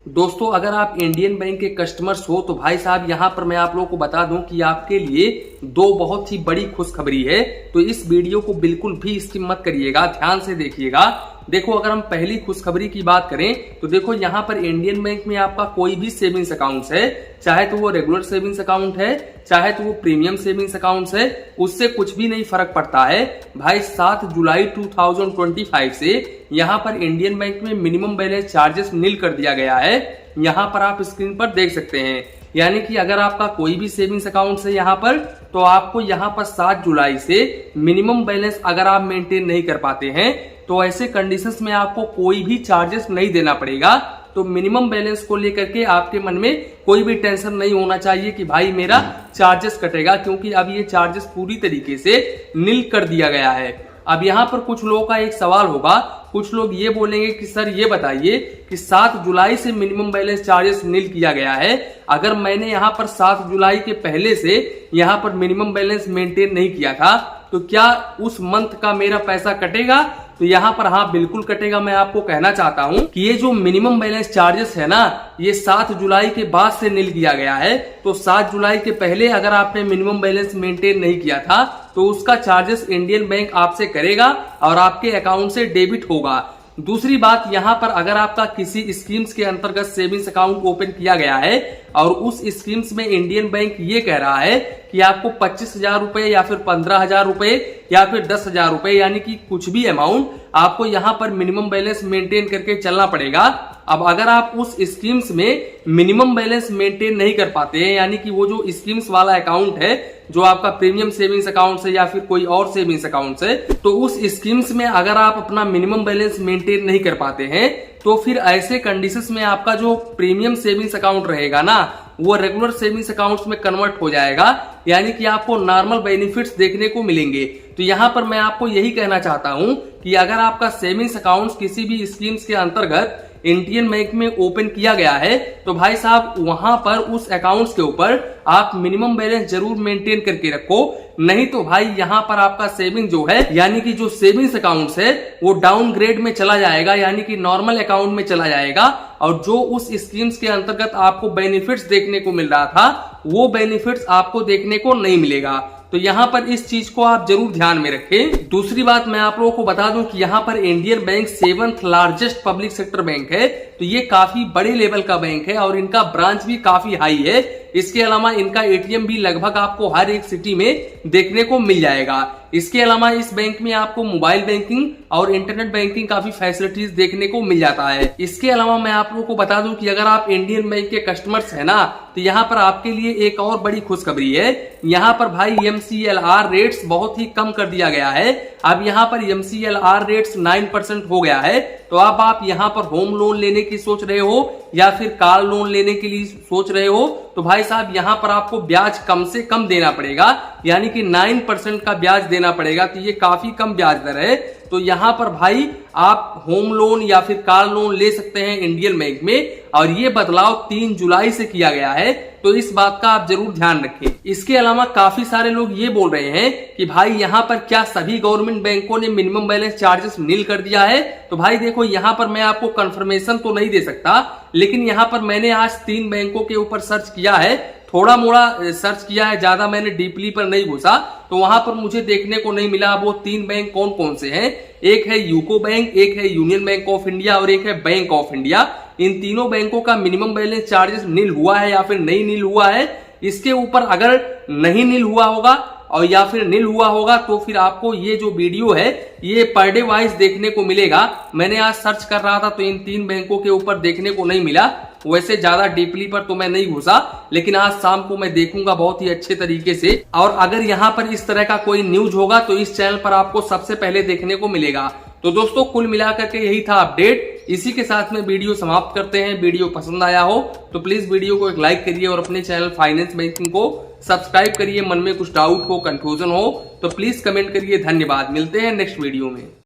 दोस्तों अगर आप इंडियन बैंक के कस्टमर्स हो तो भाई साहब यहाँ पर मैं आप लोगों को बता दूं कि आपके लिए दो बहुत ही बड़ी खुशखबरी है। तो इस वीडियो को बिल्कुल भी स्किप मत करिएगा, ध्यान से देखिएगा। देखो अगर हम पहली खुशखबरी की बात करें तो देखो यहाँ पर इंडियन बैंक में आपका कोई भी सेविंग्स अकाउंट है, चाहे तो वो रेगुलर सेविंग्स अकाउंट है चाहे तो वो प्रीमियम सेविंग्स अकाउंट है, उससे कुछ भी नहीं फर्क पड़ता है भाई। 7 जुलाई 2025 से यहाँ पर इंडियन बैंक में मिनिमम बैलेंस चार्जेस नील कर दिया गया है। यहाँ पर आप स्क्रीन पर देख सकते हैं, यानी कि अगर आपका कोई भी सेविंग्स अकाउंट है यहाँ पर तो आपको यहाँ पर 7 जुलाई से मिनिमम बैलेंस अगर आप मेंटेन नहीं कर पाते हैं तो ऐसे कंडीशंस में आपको कोई भी चार्जेस नहीं देना पड़ेगा। तो मिनिमम बैलेंस को लेकर के आपके मन में कोई भी टेंशन नहीं होना चाहिए कि भाई मेरा चार्जेस कटेगा, क्योंकि अब ये चार्जेस पूरी तरीके से नील कर दिया गया है। अब यहाँ पर कुछ लोगों का एक सवाल होगा, कुछ लोग ये बोलेंगे कि सर ये बताइए कि 7 जुलाई से मिनिमम बैलेंस चार्जेस नील किया गया है, अगर मैंने यहाँ पर 7 जुलाई के पहले से यहाँ पर मिनिमम बैलेंस मेंटेन नहीं किया था तो क्या उस मंथ का मेरा पैसा कटेगा? तो यहाँ पर हाँ बिल्कुल कटेगा। मैं आपको कहना चाहता हूँ कि ये जो मिनिमम बैलेंस चार्जेस है ना, ये 7 जुलाई के बाद से नील किया गया है। तो 7 जुलाई के पहले अगर आपने मिनिमम बैलेंस मेंटेन नहीं किया था तो उसका चार्जेस इंडियन बैंक आपसे करेगा और आपके अकाउंट से डेबिट होगा। दूसरी बात, यहाँ पर अगर आपका किसी स्कीम्स के अंतर्गत सेविंग्स अकाउंट ओपन किया गया है और उस स्कीम्स में इंडियन बैंक ये कह रहा है कि आपको 25,000 रुपए या फिर 15,000 रुपए या फिर 10,000 रुपए, यानी कि कुछ भी अमाउंट आपको यहाँ पर मिनिमम बैलेंस मेंटेन करके चलना पड़ेगा। अब अगर आप उस स्कीम्स में मिनिमम बैलेंस मेंटेन नहीं कर पाते हैं, यानी कि वो जो स्कीम्स वाला अकाउंट है जो आपका प्रीमियम सेविंग्स अकाउंट है या फिर कोई और सेविंग्स अकाउंट है, तो उस स्कीम्स में अगर आप अपना मिनिमम बैलेंस मेंटेन नहीं कर पाते हैं तो फिर ऐसे कंडीशंस में आपका जो प्रीमियम सेविंग्स अकाउंट रहेगा ना वो रेगुलर सेविंग्स अकाउंट्स में कन्वर्ट हो जाएगा, यानी कि आपको नॉर्मल बेनिफिट्स देखने को मिलेंगे। तो यहाँ पर मैं आपको यही कहना चाहता हूँ कि अगर आपका सेविंग्स अकाउंट किसी भी स्कीम्स के अंतर्गत इंडियन बैंक में ओपन किया गया है तो भाई साहब वहां पर उस अकाउंट्स के ऊपर आप मिनिमम बैलेंस जरूर मेंटेन करके रखो, नहीं तो भाई यहाँ पर आपका सेविंग जो है यानी कि जो सेविंग्स अकाउंट्स है वो डाउनग्रेड में चला जाएगा, यानी कि नॉर्मल अकाउंट में चला जाएगा और जो उस स्कीम्स के अंतर्गत आपको बेनिफिट्स देखने को मिल रहा था वो बेनिफिट्स आपको देखने को नहीं मिलेगा। तो यहाँ पर इस चीज को आप जरूर ध्यान में रखें। दूसरी बात मैं आप लोगों को बता दूं कि यहाँ पर Indian bank 7th largest public sector bank है, तो ये काफी बड़े लेवल का बैंक है और इनका ब्रांच भी काफी हाई है। इसके अलावा इनका एटीएम भी लगभग आपको हर एक सिटी में देखने को मिल जाएगा। इसके अलावा इस बैंक में आपको मोबाइल बैंकिंग और इंटरनेट बैंकिंग काफी फैसिलिटीज देखने को मिल जाता है। इसके अलावा मैं आप लोगों को बता दूं कि अगर आप इंडियन बैंक के कस्टमर्स है ना तो यहाँ पर आपके लिए एक और बड़ी खुशखबरी है। यहाँ पर भाई MCLR रेट्स बहुत ही कम कर दिया गया है। अब यहाँ पर MCLR रेट्स 9% हो गया है। तो अब आप यहाँ पर होम लोन लेने की सोच रहे हो या फिर कार लोन लेने के लिए सोच रहे हो तो भाई साहब यहाँ पर आपको ब्याज कम से कम देना पड़ेगा, यानी कि 9% का ब्याज देना पड़ेगा। तो ये काफी कम ब्याज दर है। तो यहाँ पर भाई आप होम लोन या फिर कार लोन ले सकते हैं इंडियन बैंक में, और ये बदलाव 3 जुलाई से किया गया है, तो इस बात का आप जरूर ध्यान रखें। इसके अलावा काफी सारे लोग ये बोल रहे हैं कि भाई यहाँ पर क्या सभी गवर्नमेंट बैंकों ने मिनिमम बैलेंस चार्जेस नील कर दिया है? तो भाई देखो यहाँ पर मैं आपको कंफर्मेशन तो नहीं दे सकता, लेकिन यहाँ पर मैंने आज 3 बैंकों के ऊपर सर्च किया है, थोड़ा मोड़ा सर्च किया है, ज्यादा मैंने डीपली पर नहीं घुसा, तो वहां पर मुझे देखने को नहीं मिला। वो 3 बैंक कौन कौन से हैं? एक है यूको बैंक, एक है यूनियन बैंक ऑफ इंडिया और एक है बैंक ऑफ इंडिया। इन तीनों बैंकों का मिनिमम बैलेंस चार्जेस नील हुआ है या फिर नहीं नील हुआ है, इसके ऊपर अगर नहीं नील हुआ होगा और या फिर नील हुआ होगा तो फिर आपको ये जो वीडियो है ये पर डे वाइज देखने को मिलेगा। मैंने आज सर्च कर रहा था तो इन 3 बैंकों के ऊपर देखने को नहीं मिला। वैसे ज्यादा डीपली पर तो मैं नहीं घुसा, लेकिन आज शाम को मैं देखूंगा बहुत ही अच्छे तरीके से, और अगर यहाँ पर इस तरह का कोई न्यूज होगा तो इस चैनल पर आपको सबसे पहले देखने को मिलेगा। तो दोस्तों कुल मिलाकर के यही था अपडेट। इसी के साथ में वीडियो समाप्त करते हैं। वीडियो पसंद आया हो तो प्लीज वीडियो को एक लाइक करिए और अपने चैनल फाइनेंस बैंकिंग को सब्सक्राइब करिए। मन में कुछ डाउट हो, कंफ्यूजन हो तो प्लीज कमेंट करिए। धन्यवाद, मिलते हैं नेक्स्ट वीडियो में।